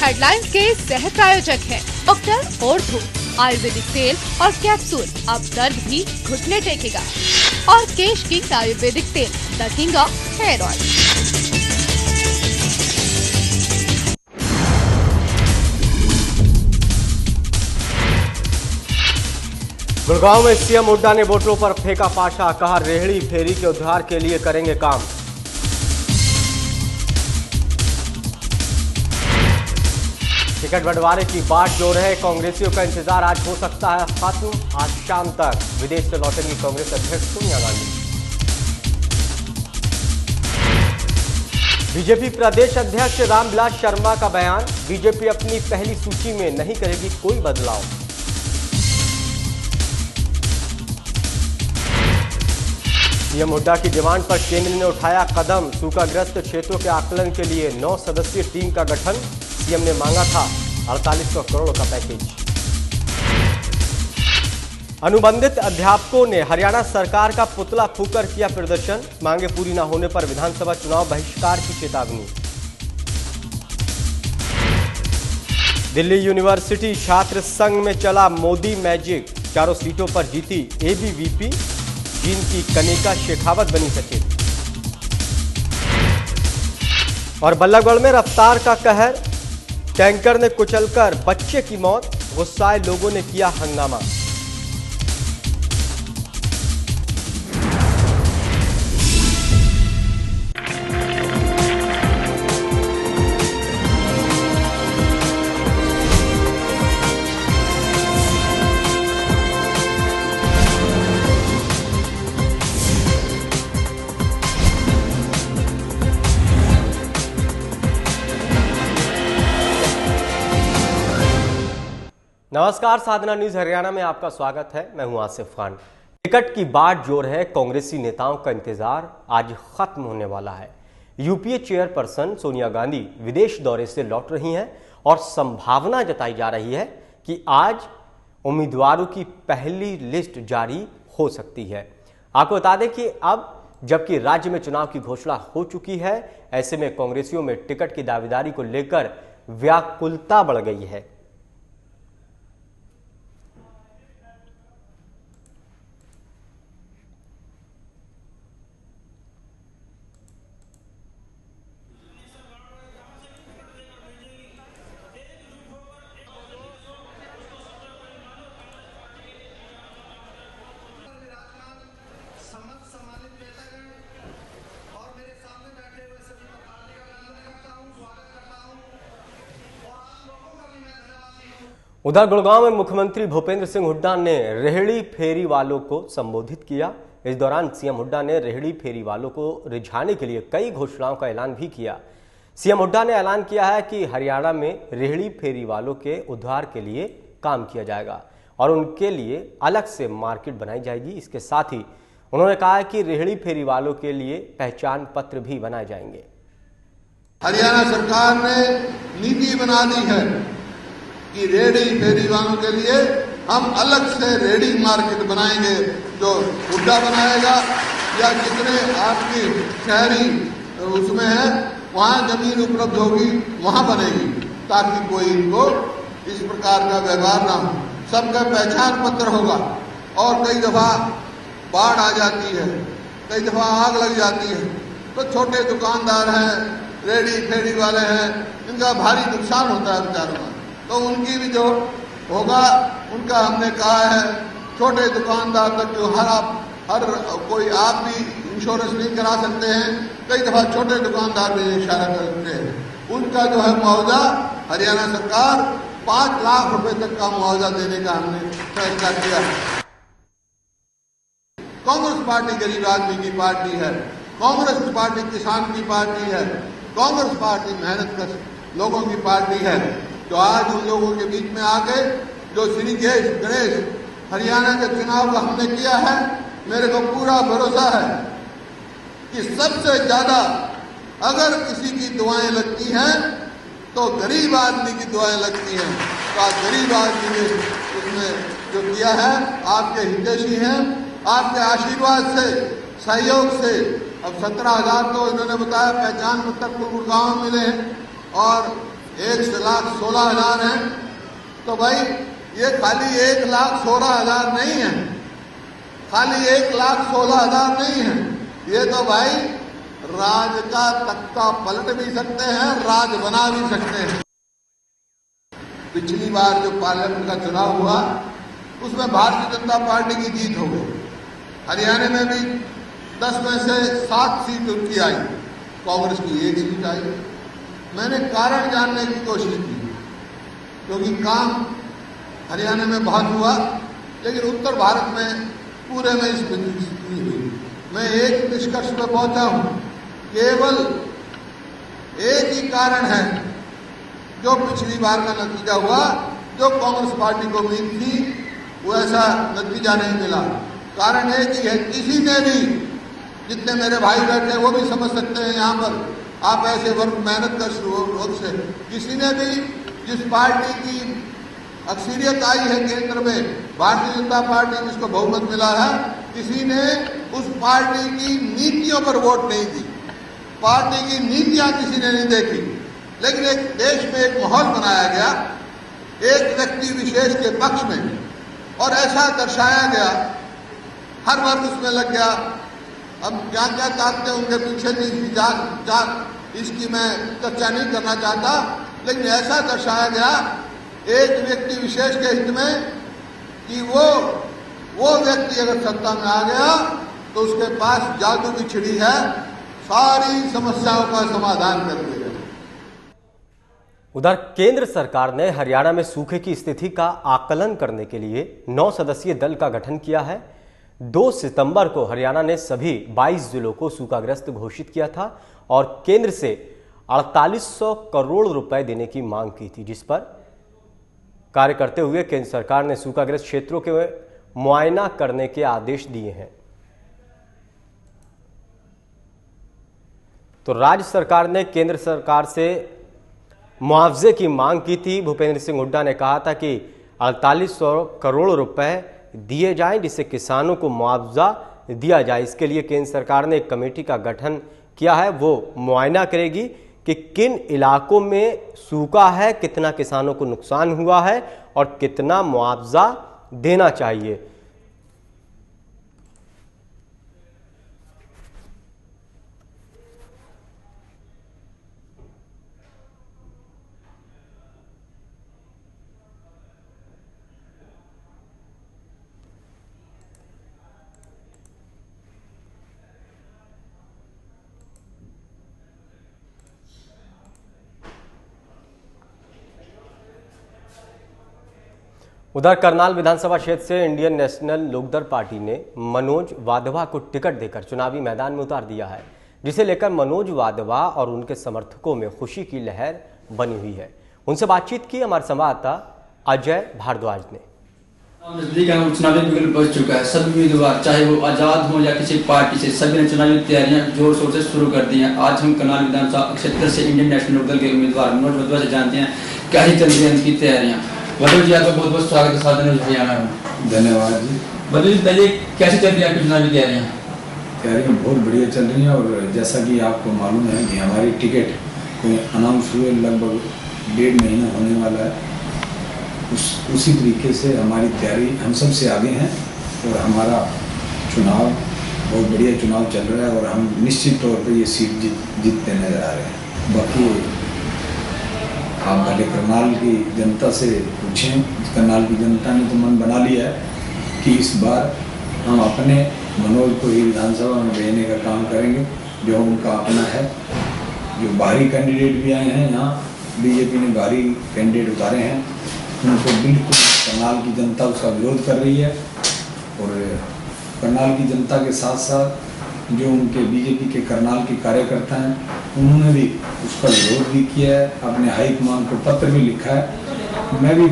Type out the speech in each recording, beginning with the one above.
Headlines के सह प्रायोजक हैं डॉक्टर ऑर्थो। आयुर्वेदिक तेल और कैप्सूल अब दर्द भी घुटने टेकेगा। और केश किंग आयुर्वेदिक तेल, the king of hair oil. Gurgaon में सीएम हुड्डा ने वोटरों पर फेंका पाशा, कहा रेहड़ी फेरी के उद्धार के लिए करेंगे काम। टिकट बंटवारे की बाट जोड़ है, कांग्रेसियों का इंतजार आज हो सकता है खत्म। आज शाम तक विदेश से लौटेंगी कांग्रेस अध्यक्ष सोनिया गांधी। बीजेपी प्रदेश अध्यक्ष रामविलास शर्मा का बयान, बीजेपी अपनी पहली सूची में नहीं करेगी कोई बदलाव। सीएम हुड्डा की डिमांड पर केंद्र ने उठाया कदम, सूखाग्रस्त क्षेत्रों के आकलन के लिए 9 सदस्यीय टीम का गठन। सीएम ने मांगा था 4800 करोड़ का पैकेज। अनुबंधित अध्यापकों ने हरियाणा सरकार का पुतला फूंककर किया प्रदर्शन, मांगे पूरी न होने पर विधानसभा चुनाव बहिष्कार की चेतावनी। दिल्ली यूनिवर्सिटी छात्र संघ में चला मोदी मैजिक, चारों सीटों पर जीती एबीवीपी, जींद की कनिका शेखावत बनी सचिव। और बल्लभगढ़ में रफ्तार का कहर, टैंकर ने कुचलकर बच्चे की मौत, गुस्साए लोगों ने किया हंगामा। नमस्कार, साधना न्यूज हरियाणा में आपका स्वागत है। मैं हूं आसिफ खान। टिकट की बाट जोर है, कांग्रेसी नेताओं का इंतजार आज खत्म होने वाला है। यूपीए चेयरपर्सन सोनिया गांधी विदेश दौरे से लौट रही हैं और संभावना जताई जा रही है कि आज उम्मीदवारों की पहली लिस्ट जारी हो सकती है। आपको बता दें कि अब जबकि राज्य में चुनाव की घोषणा हो चुकी है, ऐसे में कांग्रेसियों में टिकट की दावेदारी को लेकर व्याकुलता बढ़ गई है। उधर गुड़गांव में मुख्यमंत्री भूपेंद्र सिंह हुड्डा ने रेहड़ी फेरी वालों को संबोधित किया। इस दौरान सीएम हुड्डा ने रेहड़ी फेरी वालों को रिझाने के लिए कई घोषणाओं का ऐलान भी किया। सीएम हुड्डा ने ऐलान किया है कि हरियाणा में रेहड़ी फेरी वालों के उद्धार के लिए काम किया जाएगा और उनके लिए अलग से मार्केट बनाई जाएगी। इसके साथ ही उन्होंने कहा है कि रेहड़ी फेरी वालों के लिए पहचान पत्र भी बनाए जाएंगे। हरियाणा सरकार ने नीति बना दी है कि रेहड़ी फेरी वालों के लिए हम अलग से रेहड़ी मार्केट बनाएंगे, जो हुड्डा बनाएगा या जितने आपकी शहरी उसमें है वहाँ जमीन उपलब्ध होगी वहाँ बनेगी, ताकि कोई इनको इस प्रकार का व्यवहार ना हो। सबका पहचान पत्र होगा। और कई दफा बाढ़ आ जाती है, कई दफा आग लग जाती है, तो छोटे दुकानदार हैं, रेहड़ी फेरी वाले हैं, इनका भारी नुकसान होता है बेचारों का, तो उनकी भी जो होगा उनका हमने कहा है छोटे दुकानदार तक जो हर कोई आप भी इंश्योरेंस नहीं करा सकते हैं, कई दफा छोटे दुकानदार भी इशारा करते हैं, उनका जो है मुआवजा हरियाणा सरकार 5 लाख रुपए तक का मुआवजा देने का हमने फैसला किया है। कांग्रेस पार्टी गरीब आदमी की पार्टी है, कांग्रेस पार्टी किसान की पार्टी है, कांग्रेस पार्टी मेहनत कर लोगों की पार्टी है। तो आज उन लोगों के बीच में आके जो श्री गणेश हरियाणा के चुनाव का हमने किया है, मेरे को पूरा भरोसा है कि सबसे ज्यादा अगर किसी की दुआएं लगती हैं तो गरीब आदमी की दुआएं लगती हैं। तो आज गरीब आदमी ने उसमें जो किया है, आपके हितैषी हैं, आपके आशीर्वाद से, सहयोग से अब 17,000 तो इन्होंने बताया पहचान पत्र गुड़गांव मिले हैं और 1,16,000 हैं, तो भाई ये खाली 1,16,000 नहीं है, खाली 1,16,000 नहीं है, ये तो भाई राज का तख्ता पलट भी सकते हैं, राज बना भी सकते हैं। पिछली बार जो पार्लियामेंट का चुनाव हुआ उसमें भारतीय जनता पार्टी की जीत हो गई। हरियाणा में भी 10 में से 7 सीट उनकी आई, कांग्रेस की 1 सीट आई। मैंने कारण जानने की कोशिश की, क्योंकि काम हरियाणा में बहुत हुआ, लेकिन उत्तर भारत में पूरे में इस नहीं हुई। मैं एक निष्कर्ष पर पहुंचा हूं, केवल एक ही कारण है जो पिछली बार का नतीजा हुआ, जो कांग्रेस पार्टी को उम्मीद थी वो ऐसा नतीजा नहीं मिला। कारण एक ही है, किसी ने भी, जितने मेरे भाई बैठे वो भी समझ सकते हैं यहाँ पर, आप ऐसे वर्क मेहनत कर शुरू से, किसी ने भी जिस पार्टी की अक्सरियत आई है केंद्र में, भारतीय जनता पार्टी जिसको बहुमत मिला है, किसी ने उस पार्टी की नीतियों पर वोट नहीं दी, पार्टी की नीतियां किसी ने नहीं देखी। लेकिन एक देश में एक माहौल बनाया गया एक व्यक्ति विशेष के पक्ष में, और ऐसा दर्शाया गया, हर वर्ग उसमें लग गया। अब क्या क्या ताकतें उनके पीछे थी, इसकी मैं चर्चा नहीं करना चाहता, लेकिन ऐसा दर्शाया गया एक व्यक्ति विशेष के हित में कि वो व्यक्ति अगर सत्ता में आ गया तो उसके पास जादू की छिड़ी है, सारी समस्याओं का समाधान कर देगा। उधर केंद्र सरकार ने हरियाणा में सूखे की स्थिति का आकलन करने के लिए 9 सदस्यीय दल का गठन किया है। 2 सितंबर को हरियाणा ने सभी 22 जिलों को सूखाग्रस्त घोषित किया था और केंद्र से 4800 करोड़ रुपए देने की मांग की थी, जिस पर कार्य करते हुए केंद्र सरकार ने सूखाग्रस्त क्षेत्रों के मुआयना करने के आदेश दिए हैं। तो राज्य सरकार ने केंद्र सरकार से मुआवजे की मांग की थी। भूपेंद्र सिंह हुड्डा ने कहा था कि 4800 करोड़ रुपए दिए जाएं, जिससे किसानों को मुआवजा दिया जाए। इसके लिए केंद्र सरकार ने एक कमेटी का गठन किया है, वो मुआयना करेगी कि किन इलाकों में सूखा है, कितना किसानों को नुकसान हुआ है और कितना मुआवजा देना चाहिए। उधर करनाल विधानसभा क्षेत्र से इंडियन नेशनल लोकदल पार्टी ने मनोज वाधवा को टिकट देकर चुनावी मैदान में उतार दिया है, जिसे लेकर मनोज वाधवा और उनके समर्थकों में खुशी की लहर बनी हुई है। उनसे बातचीत की हमारे संवाददाता अजय भारद्वाज ने। नजदीक चुनावी विकल्प बच चुका है। सभी उम्मीदवार चाहे वो आजाद हो या किसी पार्टी से, सभी ने चुनावी तैयारियां जोर शोर से शुरू कर दी हैं। आज हम करनाल विधानसभा क्षेत्र से इंडियन नेशनल लोकदल के उम्मीदवार मनोज वाधवा से जानते हैं क्या ही चल रही है उनकी तैयारियां। वाधवा जी, आपका बहुत बहुत स्वागत है साधन हरियाणा में। धन्यवाद जी। वाधवा जी बताइए कैसे चल रही है आपकी चुनावी तैयारियां? तैयारियां बहुत बढ़िया चल रही हैं और जैसा कि आपको मालूम है कि हमारी टिकट कोई अनाउंस हुए लगभग 1.5 महीना होने वाला है। उसी तरीके से हमारी तैयारी हम सब से आगे हैं और हमारा चुनाव बहुत बढ़िया चुनाव चल रहा है और हम निश्चित तौर पर ये सीट जीतते नजर आ रहे हैं। बाकी आप पहले करनाल की जनता से पूछें। करनाल की जनता ने तो मन बना लिया है कि इस बार हम अपने मनोज को ही विधानसभा में भेजने का काम करेंगे, जो उनका अपना है। जो बाहरी कैंडिडेट भी आए हैं, यहाँ बीजेपी ने बाहरी कैंडिडेट उतारे हैं, उनको बिल्कुल करनाल की जनता उसका विरोध कर रही है और करनाल की जनता के साथ साथ जो उनके बीजेपी के करनाल के कार्यकर्ता हैं, उन्होंने भी उसका विरोध भी किया है, अपने हाईकमान को पत्र भी लिखा है। मैं भी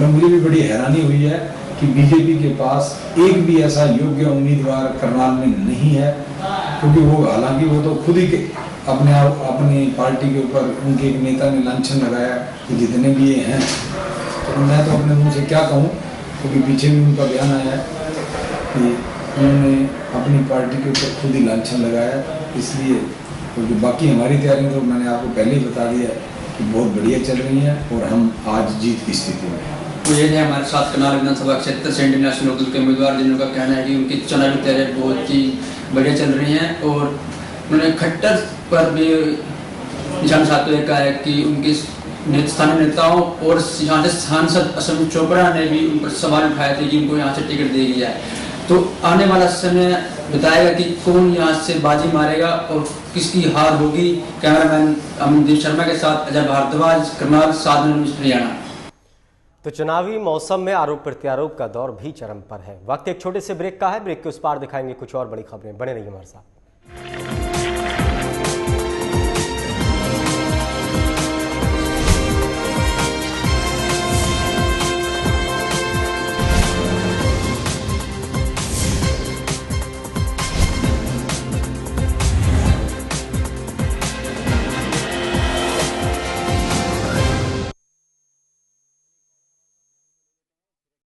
मुझे भी बड़ी हैरानी हुई है कि बीजेपी के पास एक भी ऐसा योग्य उम्मीदवार करनाल में नहीं है, क्योंकि वो हालांकि वो तो खुद ही अपनी पार्टी के ऊपर उनके एक नेता ने लांछन लगाया कि जितने भी ये हैं, तो मैं तो अपने मुंह से क्या कहूँ, क्योंकि पीछे भी उनका बयान आया है कि उन्होंने अपनी पार्टी के ऊपर खुद ही लांछन लगाया। इसलिए तो जो बाकी हमारी तैयारी तो मैंने आपको पहले ही बता दिया बहुत बढ़िया चल रही हैं और हम आज जीत की स्थिति में हैं। तो ये है हमारे साथ करनाल विधानसभा क्षेत्र से इंडियन नेशनल लोकदल के उम्मीदवार, जिनका कहना है कि उनकी चुनावी तैयारी बहुत ही बढ़िया चल रही हैं और उन्होंने खट्टर पर भी निशान साधते हुए कहा है कि उनके स्थानीय नेताओं और यहाँ से सांसद अश्विनी चोपड़ा ने भी उन पर सवाल उठाए थे कि उनको यहाँ से टिकट दी गई है। तो आने वाला समय बताएगा कि कौन यहाँ से बाजी मारेगा और किसकी हार होगी। कैमरामैन अमनदीप शर्मा के साथ अजय भारद्वाज, करनाल, साधना न्यूज़ हरियाणा। तो चुनावी मौसम में आरोप प्रत्यारोप का दौर भी चरम पर है। वक्त एक छोटे से ब्रेक का है। ब्रेक के उस पार दिखाएंगे कुछ और बड़ी खबरें। बने रहिए हमारे साथ।